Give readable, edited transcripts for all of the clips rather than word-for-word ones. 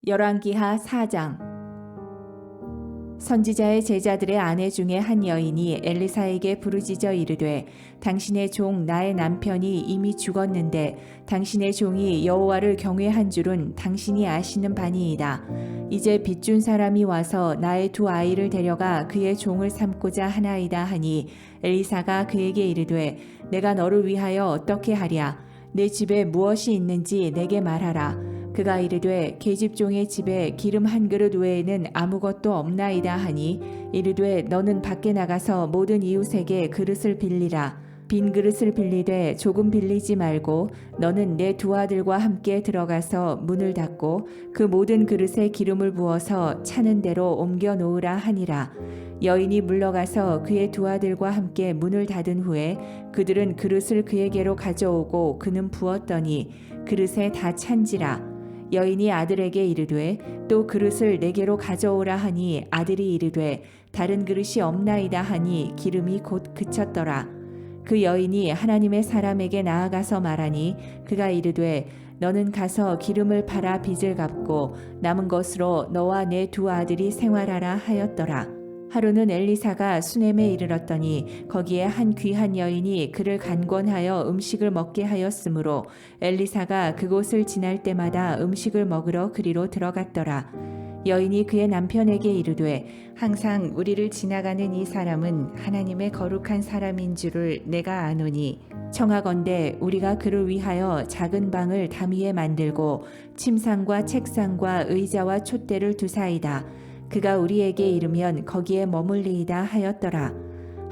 열왕기하 4장. 선지자의 제자들의 아내 중에 한 여인이 엘리사에게 부르짖어 이르되 당신의 종 나의 남편이 이미 죽었는데 당신의 종이 여호와를 경외한 줄은 당신이 아시는 바니이다. 이제 빚준 사람이 와서 나의 두 아이를 데려가 그의 종을 삼고자 하나이다 하니 엘리사가 그에게 이르되 내가 너를 위하여 어떻게 하랴. 내 집에 무엇이 있는지 내게 말하라. 그가 이르되 계집종의 집에 기름 한 그릇 외에는 아무것도 없나이다 하니 이르되 너는 밖에 나가서 모든 이웃에게 그릇을 빌리라. 빈 그릇을 빌리되 조금 빌리지 말고 너는 내 두 아들과 함께 들어가서 문을 닫고 그 모든 그릇에 기름을 부어서 차는 대로 옮겨 놓으라 하니라. 여인이 물러가서 그의 두 아들과 함께 문을 닫은 후에 그들은 그릇을 그에게로 가져오고 그는 부었더니 그릇에 다 찬지라. 여인이 아들에게 이르되 또 그릇을 내게로 가져오라 하니 아들이 이르되 다른 그릇이 없나이다 하니 기름이 곧 그쳤더라. 그 여인이 하나님의 사람에게 나아가서 말하니 그가 이르되 너는 가서 기름을 팔아 빚을 갚고 남은 것으로 너와 내 두 아들이 생활하라 하였더라. 하루는 엘리사가 수넴에 이르렀더니 거기에 한 귀한 여인이 그를 간권하여 음식을 먹게 하였으므로 엘리사가 그곳을 지날 때마다 음식을 먹으러 그리로 들어갔더라. 여인이 그의 남편에게 이르되 항상 우리를 지나가는 이 사람은 하나님의 거룩한 사람인 줄을 내가 아노니 청하건대 우리가 그를 위하여 작은 방을 담위에 만들고 침상과 책상과 의자와 촛대를 두사이다. 그가 우리에게 이르면 거기에 머물리이다 하였더라.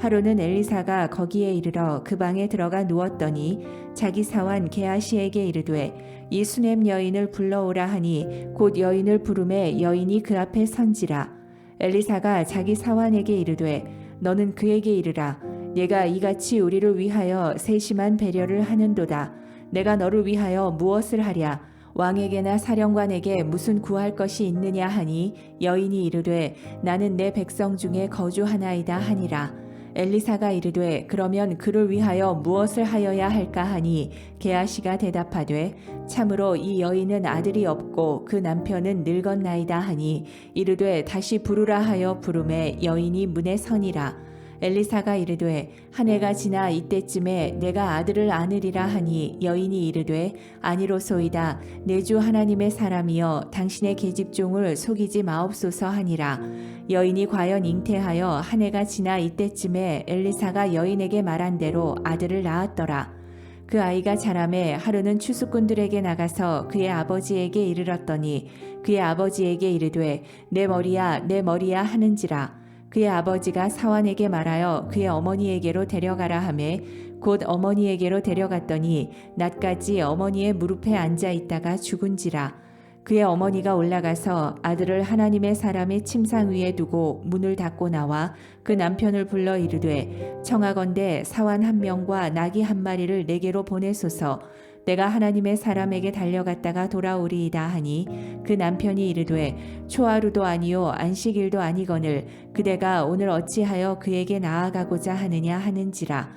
하루는 엘리사가 거기에 이르러 그 방에 들어가 누웠더니 자기 사환 게하시에게 이르되 이 수넴 여인을 불러오라 하니 곧 여인을 부르매 여인이 그 앞에 선지라. 엘리사가 자기 사환에게 이르되 너는 그에게 이르라. 내가 이같이 우리를 위하여 세심한 배려를 하는도다. 내가 너를 위하여 무엇을 하랴. 왕에게나 사령관에게 무슨 구할 것이 있느냐 하니 여인이 이르되 나는 내 백성 중에 거주하나이다 하니라. 엘리사가 이르되 그러면 그를 위하여 무엇을 하여야 할까 하니 게하시가 대답하되 참으로 이 여인은 아들이 없고 그 남편은 늙었나이다 하니 이르되 다시 부르라 하여 부르매 여인이 문에 서니라. 엘리사가 이르되 한 해가 지나 이때쯤에 내가 아들을 안으리라 하니 여인이 이르되 아니로소이다. 내 주 하나님의 사람이여 당신의 계집종을 속이지 마옵소서 하니라. 여인이 과연 잉태하여 한 해가 지나 이때쯤에 엘리사가 여인에게 말한 대로 아들을 낳았더라. 그 아이가 자라매 하루는 추수꾼들에게 나가서 그의 아버지에게 이르렀더니 그의 아버지에게 이르되 내 머리야 하는지라. 그의 아버지가 사환에게 말하여 그의 어머니에게로 데려가라 하매 곧 어머니에게로 데려갔더니 낮까지 어머니의 무릎에 앉아 있다가 죽은지라. 그의 어머니가 올라가서 아들을 하나님의 사람의 침상 위에 두고 문을 닫고 나와 그 남편을 불러 이르되 청하건대 사환 한 명과 나귀 한 마리를 내게로 보내소서. 내가 하나님의 사람에게 달려갔다가 돌아오리이다 하니 그 남편이 이르되 초하루도 아니요 안식일도 아니거늘 그대가 오늘 어찌하여 그에게 나아가고자 하느냐 하는지라.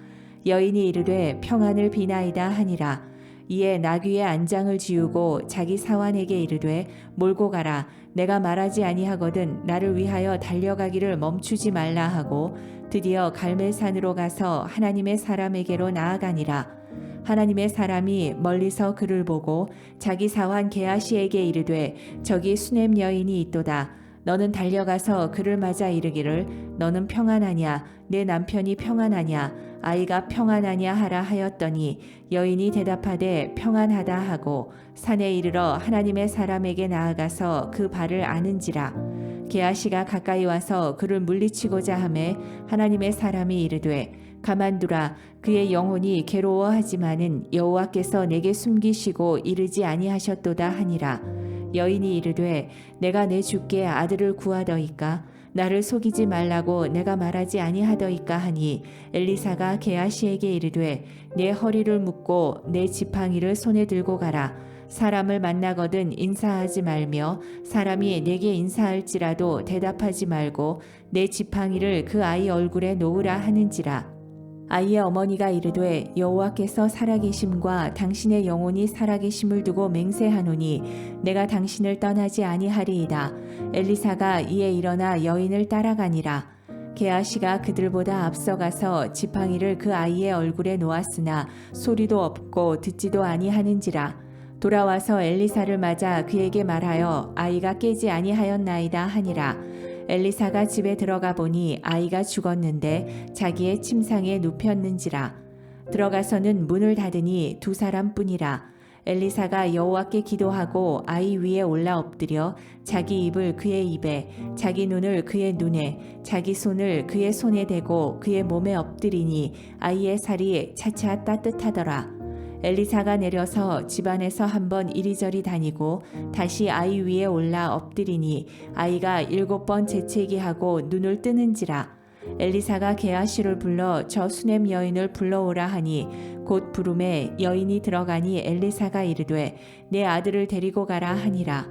여인이 이르되 평안을 비나이다 하니라. 이에 나귀의 안장을 지우고 자기 사환에게 이르되 몰고 가라. 내가 말하지 아니하거든 나를 위하여 달려가기를 멈추지 말라 하고 드디어 갈멜산으로 가서 하나님의 사람에게로 나아가니라. 하나님의 사람이 멀리서 그를 보고 자기 사환 게하시에게 이르되 저기 수넴 여인이 있도다. 너는 달려가서 그를 맞아 이르기를 너는 평안하냐 내 남편이 평안하냐 아이가 평안하냐 하라 하였더니 여인이 대답하되 평안하다 하고 산에 이르러 하나님의 사람에게 나아가서 그 발을 아는지라. 게하시가 가까이 와서 그를 물리치고자 하매 하나님의 사람이 이르되 가만두라. 그의 영혼이 괴로워하지만은 여호와께서 내게 숨기시고 이르지 아니하셨도다 하니라. 여인이 이르되 내가 내 주께 아들을 구하더이까 나를 속이지 말라고 내가 말하지 아니하더이까 하니 엘리사가 게하시에게 이르되 내 허리를 묶고 내 지팡이를 손에 들고 가라. 사람을 만나거든 인사하지 말며 사람이 내게 인사할지라도 대답하지 말고 내 지팡이를 그 아이 얼굴에 놓으라 하는지라. 아이의 어머니가 이르되 여호와께서 살아계심과 당신의 영혼이 살아계심을 두고 맹세하노니 내가 당신을 떠나지 아니하리이다. 엘리사가 이에 일어나 여인을 따라가니라. 게하시가 그들보다 앞서가서 지팡이를 그 아이의 얼굴에 놓았으나 소리도 없고 듣지도 아니하는지라. 돌아와서 엘리사를 맞아 그에게 말하여 아이가 깨지 아니하였나이다 하니라. 엘리사가 집에 들어가 보니 아이가 죽었는데 자기의 침상에 눕혔는지라. 들어가서는 문을 닫으니 두 사람뿐이라. 엘리사가 여호와께 기도하고 아이 위에 올라 엎드려 자기 입을 그의 입에, 자기 눈을 그의 눈에, 자기 손을 그의 손에 대고 그의 몸에 엎드리니 아이의 살이 차차 따뜻하더라. 엘리사가 내려서 집안에서 한번 이리저리 다니고 다시 아이 위에 올라 엎드리니 아이가 7번 재채기하고 눈을 뜨는지라. 엘리사가 게하시를 불러 저 수넴 여인을 불러오라 하니 곧 부름에 여인이 들어가니 엘리사가 이르되 내 아들을 데리고 가라 하니라.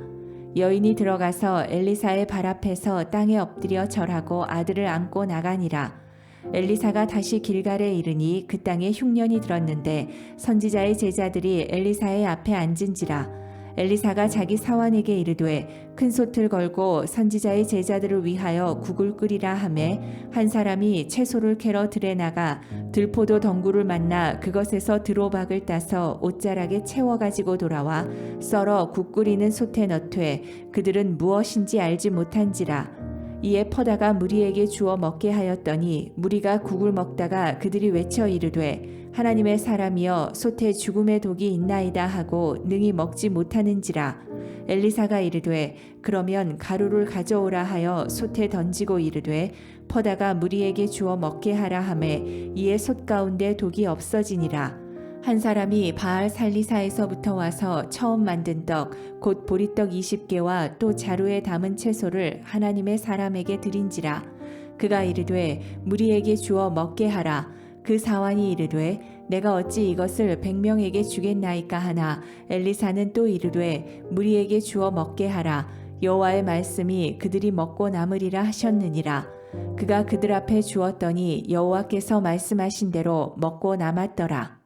여인이 들어가서 엘리사의 발 앞에서 땅에 엎드려 절하고 아들을 안고 나가니라. 엘리사가 다시 길갈에 이르니 그 땅에 흉년이 들었는데 선지자의 제자들이 엘리사의 앞에 앉은지라. 엘리사가 자기 사환에게 이르되 큰 솥을 걸고 선지자의 제자들을 위하여 국을 끓이라 하매 한 사람이 채소를 캐러 들에 나가 들포도 덩굴을 만나 그것에서 드로박을 따서 옷자락에 채워 가지고 돌아와 썰어 국 끓이는 솥에 넣되 그들은 무엇인지 알지 못한지라. 이에 퍼다가 무리에게 주어 먹게 하였더니 무리가 국을 먹다가 그들이 외쳐 이르되 하나님의 사람이여 솥에 죽음의 독이 있나이다 하고 능히 먹지 못하는지라. 엘리사가 이르되 그러면 가루를 가져오라 하여 솥에 던지고 이르되 퍼다가 무리에게 주어 먹게 하라 하매 이에 솥 가운데 독이 없어지니라. 한 사람이 바알 살리사에서부터 와서 처음 만든 떡 곧 보리떡 20개와 또 자루에 담은 채소를 하나님의 사람에게 드린지라. 그가 이르되 무리에게 주어 먹게 하라. 그 사환이 이르되 내가 어찌 이것을 100명에게 주겠나이까 하나 엘리사는 또 이르되 무리에게 주어 먹게 하라. 여호와의 말씀이 그들이 먹고 남으리라 하셨느니라. 그가 그들 앞에 주었더니 여호와께서 말씀하신 대로 먹고 남았더라.